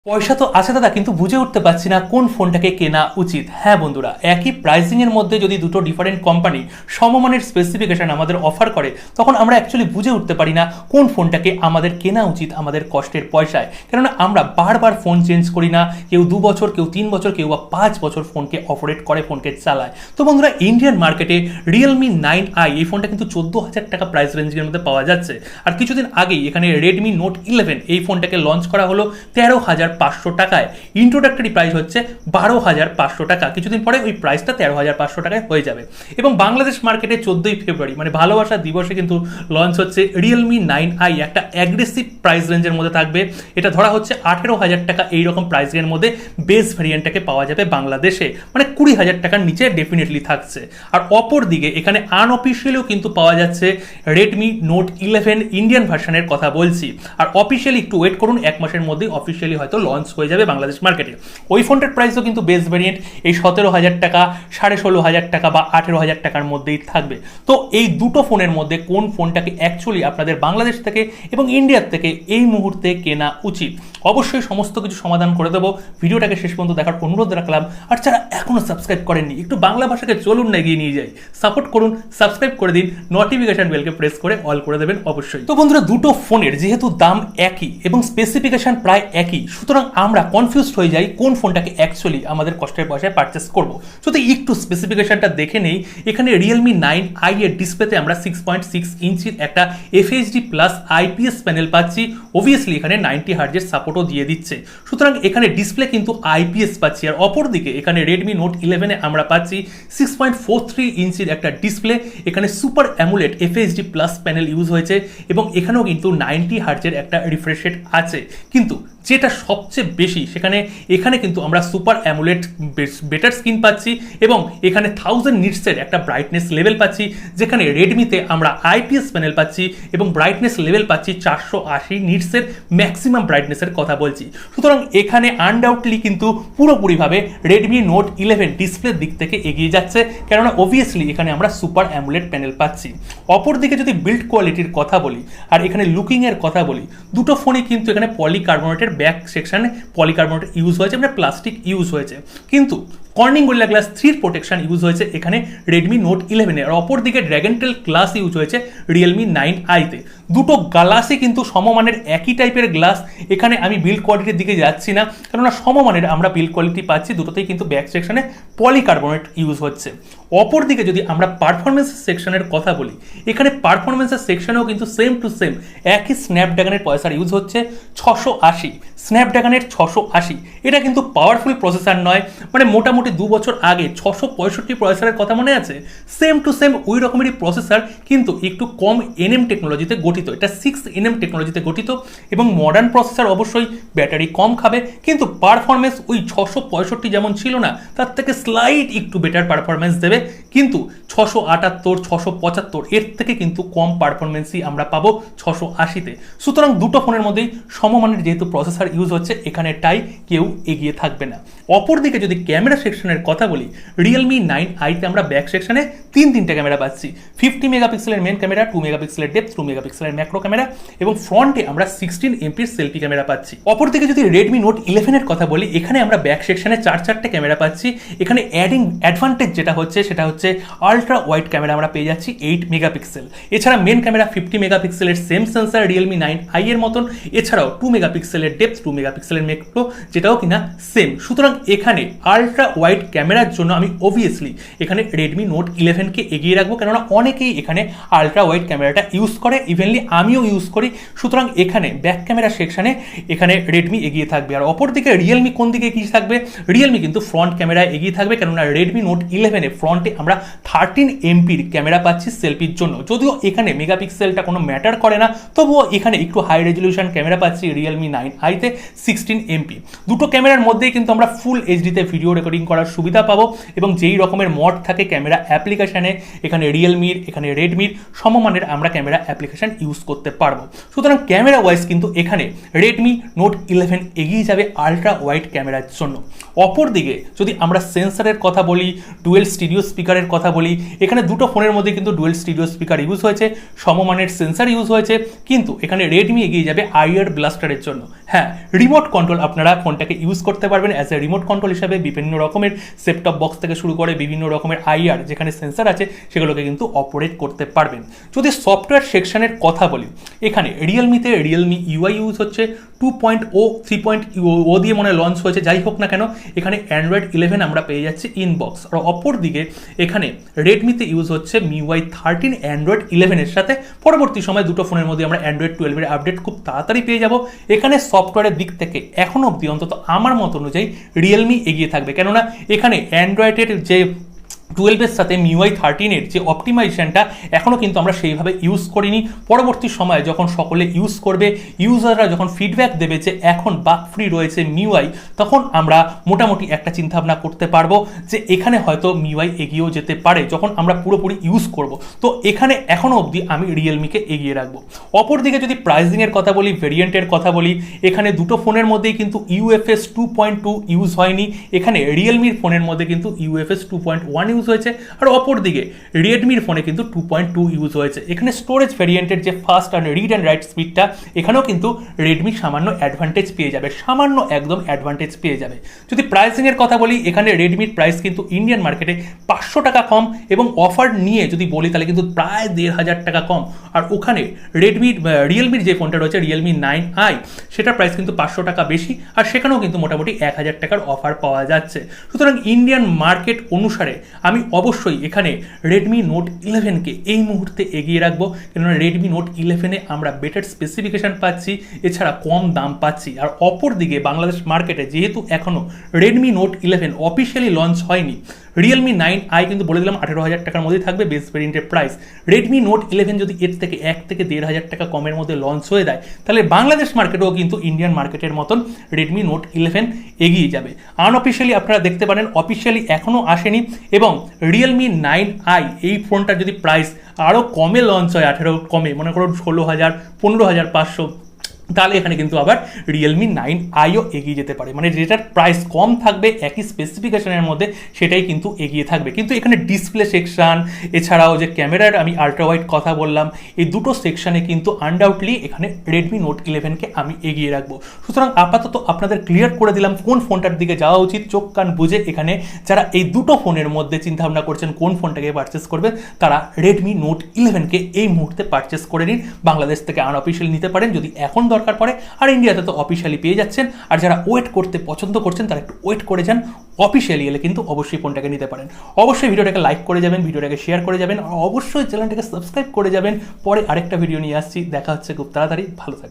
পয়সা তো আছে দাদা, কিন্তু বুঝে উঠতে পারছি না কোন ফোনটাকে কেনা উচিত। হ্যাঁ বন্ধুরা, একই প্রাইসিং এর মধ্যে যদি দুটো ডিফারেন্ট কোম্পানি সমমানের স্পেসিফিকেশন আমাদের অফার করে, তখন আমরা অ্যাকচুয়ালি বুঝে উঠতে পারি না কোন ফোনটাকে আমাদের কেনা উচিত আমাদের কষ্টের পয়সায়। কেননা আমরা বারবার ফোন চেঞ্জ করি না, কেউ 2 বছর, কেউ 3 বছর, কেউ বা 5 বছর ফোনকে অপারেট করে, ফোনকে চালায়। তো বন্ধুরা, ইন্ডিয়ান মার্কেটে রিয়েলমি 9i এই ফোনটা কিন্তু 14,000 টাকা প্রাইস রেঞ্জের মধ্যে পাওয়া যাচ্ছে। আর কিছুদিন আগেই এখানে রেডমি নোট 11 এই ফোনটাকে লঞ্চ করা হলো 13,500 টাকায়। ইন্ট্রোডাক্টরি প্রাইস হচ্ছে 12,500 টাকা। কিছুদিন পরে ওই প্রাইসটা 13,500 টাকায় হয়ে যাবে। এবং বাংলাদেশ মার্কেটে 14ই ফেব্রুয়ারি মানে ভালোবাসা দিবসে কিন্তু লঞ্চ হচ্ছে রিয়েলমি 9i। একটা অ্যাগ্রেসিভ প্রাইস রেঞ্জের মধ্যে থাকবে। এটা ধরা হচ্ছে 18,000 টাকা এইরকম প্রাইস রেঞ্জের মধ্যে বেস ভ্যারিয়েন্টটাকে পাওয়া যাবে বাংলাদেশে, মানে 20,000 টাকার নিচে ডেফিনেটলি থাকছে। আর অপর দিকে এখানে আনঅফিসিয়ালিও কিন্তু পাওয়া যাচ্ছে রেডমি নোট 11 ইন্ডিয়ান ভার্সনের কথা বলছি। আর অফিসিয়ালি একটু ওয়েট করুন, 1 মাসের মধ্যেই অফিসিয়ালি হয়তো লঞ্চ হয়ে যাবে বাংলাদেশ মার্কেটে। ওই ফোনটার প্রাইসও কিন্তু বেস ভ্যারিয়েন্ট এই 17,000 টাকা, 16,500 টাকা বা 18,000 টাকার মধ্যেই থাকবে। তো এই দুটো ফোনের মধ্যে কোন ফোনটাকে অ্যাকচুয়ালি আপনাদের বাংলাদেশ থেকে এবং ইন্ডিয়ার থেকে এই মুহূর্তে কেনা উচিত, অবশ্যই সমস্ত কিছু সমাধান করে দেবো। ভিডিওটাকে শেষ পর্যন্ত দেখার অনুরোধ রাখলাম। আর যারা এখনো সাবস্ক্রাইব করেননি, একটু বাংলা ভাষাকে চলুন না এগিয়ে নিয়ে যাই, সাপোর্ট করুন, সাবস্ক্রাইব করে দিন, নোটিফিকেশন বেলকে প্রেস করে অল করে দেবেন অবশ্যই। তো বন্ধুরা, দুটো ফোনের যেহেতু দাম একই এবং স্পেসিফিকেশন প্রায় একই, সুতরাং আমরা কনফিউজড হয়ে যাই কোন ফোনটাকে অ্যাকচুয়ালি আমাদের কষ্টের পয়সায় পারচেস করব। যদি একটু স্পেসিফিকেশনটা দেখে নেই, এখানে রিয়েলমি 9i এর ডিসপ্লেতে আমরা 6.6 ইঞ্চির একটা FHD প্লাস IPS প্যানেল পাচ্ছি। অবভিয়াসলি এখানে 90 হার্জের সাপোর্টও দিয়ে দিচ্ছে, সুতরাং এখানে ডিসপ্লে কিন্তু IPS পাচ্ছি। আর অপরদিকে এখানে রেডমি নোট 11 আমরা পাচ্ছি 6.43 ইঞ্চির একটা ডিসপ্লে। এখানে super amulet FHD plus panel use হয়েছে এবং এখানেও কিন্তু 90 হার্জের একটা রিফ্রেশ রেট আছে। কিন্তু যেটা সবচেয়ে বেশি এখানে কিন্তু আমরা সুপার অ্যামুলেট বেটার স্ক্রিন পাচ্ছি এবং এখানে 1000 নিটসের একটা ব্রাইটনেস লেভেল পাচ্ছি, যেখানে রেডমিতে আমরা IPS প্যানেল পাচ্ছি এবং ব্রাইটনেস লেভেল পাচ্ছি 480 নিটসের ম্যাক্সিমাম ব্রাইটনেসের কথা বলছি। সুতরাং এখানে আনডাউটলি কিন্তু পুরোপুরিভাবে রেডমি নোট 11 ডিসপ্লের দিক থেকে এগিয়ে যাচ্ছে, কেননা অবভিয়াসলি এখানে আমরা সুপার অ্যামুলেট প্যানেল পাচ্ছি। অপরদিকে যদি বিল্ড কোয়ালিটির কথা বলি আর এখানে লুকিংয়ের কথা বলি, দুটো ফোনে কিন্তু এখানে পলিকার্বনেটের ব্যাক সেকশনে পলিকার্বনেট ইউজ হয়েছে, মানে প্লাস্টিক ইউজ হয়েছে। কিন্তু Corning gorilla glass 3 protection use হয়েছে এখানে রেডমি নোট 11 আর অপরদিকে ড্র্যাগনটেল গ্লাস ইউজ হয়েছে রিয়েলমি 9i তে। দুটো গ্লাসই কিন্তু সমমানের একই টাইপের গ্লাস। এখানে আমি বিল্ড কোয়ালিটির দিকে যাচ্ছি না, কেননা সমমানের আমরা বিল্ড কোয়ালিটি পাচ্ছি, দুটোতেই কিন্তু ব্যাক সেকশনে পলিকার্বনেট ইউজ হচ্ছে। অপরদিকে যদি আমরা পারফরমেন্স সেকশনের কথা বলি, এখানে পারফরমেন্সের সেকশনেও কিন্তু সেম টু সেম একই স্ন্যাপড্রাগনের প্রসেসর ইউজ হচ্ছে 680, স্ন্যাপড্রাগনের 680। এটা কিন্তু পাওয়ারফুল প্রসেসর নয়, মানে মোটামুটি 2 বছর আগে 665 প্রসেসরের কথা মনে আছে, সেম টু সেম ওই রকমেরই প্রসেসর, কিন্তু একটু কম NM টেকনোলজিতে গঠিত। এটা 6nm টেকনোলজিতে গঠিত এবং মডার্ন প্রসেসর, অবশ্যই ব্যাটারি কম খাবে, কিন্তু পারফরমেন্স ওই 665 যেমন ছিল না, তার থেকে স্লাইট একটু বেটার পারফরমেন্স দেবে। কিন্তু 678, 675 এর থেকে কিন্তু কম পারফরমেন্সই আমরা পাবো 680-তে। সুতরাং দুটো ফোনের মধ্যেই সমমানের যেহেতু প্রসেসর ইউজ হচ্ছে, এখানেটাই কেউ এগিয়ে থাকবে না। অপরদিকে যদি ক্যামেরা সেকশনের কথা বলি, রিয়েলমি 9i তে আমরা ব্যাক সেকশনে তিনটা ক্যামেরা পাচ্ছি। 50 মেগাপিক্সেলের মেন ক্যামেরা, 2 মেগাপিক্সেলের ডেপথ, 2 মেগাপিক্সেলের ম্যাক্রো ক্যামেরা এবং ফ্রন্টে আমরা 16 এমপির সেলফি ক্যামেরা পাচ্ছি। অপরদিকে যদি রেডমি নোট 11 এর কথা বলি, এখানে আমরা ব্যাক সেকশনে 4টা ক্যামেরা পাচ্ছি। এখানে অ্যাডভান্টেজ যেটা হচ্ছে সেটা হচ্ছে আলট্রা ওয়াইড ক্যামেরা আমরা পেয়ে যাচ্ছি 8 মেগাপিক্সেল। এছাড়া মেন ক্যামেরা 50 মেগাপিক্সেলের সেম সেন্সার রিয়েলমি 9i এর মতন। এছাড়াও 2 মেগাপিক্সেলের ডেপথ, 2 মেগাপিক্সেলের ম্যাক্রো, যেটাও কিনা সেম। সুতরাং এখানে আলট্রা ওয়াইড ক্যামেরার জন্য আমি অবভিয়াসলি এখানে রেডমি নোট 11কে এগিয়ে রাখবো, কেননা অনেকেই এখানে আলট্রা ওয়াইড ক্যামেরাটা ইউজ করে, ইভেনলি আমিও ইউজ করি। সুতরাং এখানে ব্যাক ক্যামেরা সেকশনে এখানে রেডমি এগিয়ে থাকবে। আর অপরদিকে রিয়েলমি কোন দিকে এগিয়ে থাকবে? রিয়েলমি কিন্তু ফ্রন্ট ক্যামেরায় এগিয়ে থাকবে, কেননা রেডমি নোট 11 এ ফ্রন্টে আমরা 13 এমপির ক্যামেরা পাচ্ছি সেলফির জন্য। যদিও এখানে মেগাপিক্সেলটা কোনো ম্যাটার করে না, তবুও এখানে একটু হাই রেজলিউশন ক্যামেরা পাচ্ছি রিয়েলমি 9i তে 16 এমপি। দুটো ক্যামেরার মধ্যেই কিন্তু আমরা ফুল এইচডিতে ভিডিও রেকর্ডিং করার সুবিধা পাবো এবং যেই রকমের মড থাকে ক্যামেরা অ্যাপ্লিকেশন স্পেসিফিকেশানে এখানে রিয়েলমির, এখানে রেডমির সমমানের আমরা ক্যামেরা অ্যাপ্লিকেশান ইউজ করতে পারবো। সুতরাং ক্যামেরা ওয়াইজ কিন্তু এখানে রেডমি নোট 11 এগিয়ে যাবে আলট্রা ওয়াইড ক্যামেরার জন্য। অপরদিকে যদি আমরা সেন্সারের কথা বলি, ডুয়েল স্টিরিও স্পিকারের কথা বলি, এখানে দুটো ফোনের মধ্যে কিন্তু ডুয়েল স্টিরিও স্পিকার ইউজ হয়েছে, সমমানের সেন্সার ইউজ হয়েছে, কিন্তু এখানে রেডমি এগিয়ে যাবে আইআর ব্লাস্টারের জন্য। হ্যাঁ, রিমোট কন্ট্রোল আপনারা ফোনটাকে ইউজ করতে পারবেন অ্যাজ এ রিমোট কন্ট্রোল হিসাবে, বিভিন্ন রকমের সেটটপ বক্স থেকে শুরু করে বিভিন্ন রকমের আইআর যেখানে সেন্সার আছে সেগুলোকে কিন্তু অপারেট করতে পারবেন। যদি সফটওয়্যার সেকশনের কথা বলি, এখানে রিয়েলমিতে রিয়েলমি ইউআই ইউজ হচ্ছে 2.0 3.0 দিয়ে মনে লঞ্চ হয়েছে, যাই হোক না কেন এখানে অ্যান্ড্রয়েড 11 আমরা পেয়ে যাচ্ছি ইনবক্স। আর অপরদিকে এখানে রেডমিতে ইউজ হচ্ছে MIUI 13 অ্যান্ড্রয়েড 11 এর সাথে। পরবর্তী সময় দুটো ফোনের মধ্যে আমরা অ্যান্ড্রয়েড 12 এর আপডেট খুব তাড়াতাড়ি পেয়ে যাব। এখানে সফটওয়্যারের দিক থেকে এখনো অবধি অন্তত আমার মত অনুযায়ী রিয়েলমি এগিয়ে থাকবে, কেননা এখানে অ্যান্ড্রয়েডের যে 12 এর সাথে MIUI 13 এর যে অপটিমাইজেশনটা এখনও কিন্তু আমরা সেইভাবে ইউজ করিনি। পরবর্তী সময়ে যখন সকলে ইউজ করবে, ইউজাররা যখন ফিডব্যাক দেবে যে এখন বাগ ফ্রি রয়েছে MIUI, তখন আমরা মোটামুটি একটা চিন্তাভাবনা করতে পারবো যে এখানে হয়তো MIUI এগিয়েও যেতে পারে যখন আমরা পুরোপুরি ইউজ করব। তো এখানে এখনও অবধি আমি রিয়েলমিকে এগিয়ে রাখবো। অপরদিকে যদি প্রাইসিংয়ের কথা বলি, ভেরিয়েন্টের কথা বলি, এখানে দুটো ফোনের মধ্যেই কিন্তু UFS 2.2 ইউজ হয়নি। এখানে রিয়েলমির ফোনের মধ্যে কিন্তু UFS 2.1 ইউজ হয়েছে, আর অপরদিকে রেডমির ফোনে কিন্তু 2.2 ইউজ হয়েছে। এখানে স্টোরেজ ভেরিয়েন্টের যে fast and read and right স্পিডটা, এখানেও কিন্তু রেডমি সামান্য অ্যাডভান্টেজ পেয়ে যাবে, সামান্য একদম অ্যাডভান্টেজ পেয়ে যাবে। যদি প্রাইসিংয়ের কথা বলি, এখানে রেডমির প্রাইস কিন্তু ইন্ডিয়ান মার্কেটে 500 টাকা কম, এবং অফার নিয়ে যদি বলি তাহলে কিন্তু প্রায় 1500 টাকা কম। আর ওখানে রিয়েলমির যে ফোনটা রয়েছে রিয়েলমি 9i, সেটার প্রাইস কিন্তু 500 টাকা বেশি, আর সেখানেও কিন্তু মোটামুটি 1000 টাকার অফার পাওয়া যাচ্ছে। সুতরাং ইন্ডিয়ান মার্কেট অনুসারে আমি অবশ্যই এখানে রেডমি নোট 11কে এই মুহূর্তে এগিয়ে রাখবো, কেননা রেডমি নোট 11-এ আমরা বেটার স্পেসিফিকেশান পাচ্ছি, এছাড়া কম দাম পাচ্ছি। আর অপরদিকে বাংলাদেশ মার্কেটে যেহেতু এখনও রেডমি নোট 11 অফিসিয়ালি লঞ্চ হয়নি, রিয়েলমি 9i কিন্তু বলে দিলাম 18,000 টাকার মধ্যেই থাকবে বেস ভেরিয়েন্টের প্রাইস। রেডমি নোট 11 যদি এর থেকে 1 থেকে 1,500 টাকা কমের মধ্যে লঞ্চ হয়ে যায়, তাহলে বাংলাদেশ মার্কেটেও কিন্তু ইন্ডিয়ান মার্কেটের মতন রেডমি নোট 11 এগিয়ে যাবে। আনঅফিসিয়ালি আপনারা দেখতে পারেন, অফিসিয়ালি এখনও আসেনি। এবং রিয়েলমি 9i এই ফোনটার যদি প্রাইস আরও কমে লঞ্চ হয়, 18 কমে, মনে করুন 16,000 15,500, তাহলে এখানে কিন্তু আবার রিয়েলমি 9iও এগিয়ে যেতে পারে। মানে যেটার প্রাইস কম থাকবে একই স্পেসিফিকেশনের মধ্যে, সেটাই কিন্তু এগিয়ে থাকবে। কিন্তু এখানে ডিসপ্লে সেকশন, এছাড়াও যে ক্যামেরার আমি আল্ট্রা ওয়াইড কথা বললাম, এই দুটো সেকশনে কিন্তু আনডাউটলি এখানে রেডমি নোট 11কে আমি এগিয়ে রাখবো। সুতরাং আপাতত আপনাদের ক্লিয়ার করে দিলাম কোন ফোনটার দিকে যাওয়া উচিত। চোখ কান বুঝে এখানে যারা এই দুটো ফোনের মধ্যে চিন্তাভাবনা করছেন কোন ফোনটাকে পারচেস করবে, তারা রেডমি নোট 11কে এই মুহূর্তে পারচেস করে নিন। বাংলাদেশ থেকে আনঅফিসিয়ালি নিতে পারেন যদি এখন দরকার পড়ে, আর ইন্ডিয়াতে তো অফিসিয়ালি পেয়ে যাচ্ছেন। আর যারা ওয়েট করতে পছন্দ করছেন তারা একটু ওয়েট করে যান, অফিসিয়ালি এলে কিন্তু অবশ্যই ফোনটাকে নিতে পারেন। অবশ্যই ভিডিওটাকে লাইক করে যাবেন, ভিডিওটাকে শেয়ার করে যাবেন, আর অবশ্যই চ্যানেলটাকে সাবস্ক্রাইব করে যাবেন। পরে আরেকটা ভিডিও নিয়ে আসছি, দেখা হচ্ছে খুব তাড়াতাড়ি। ভালো থাকবেন।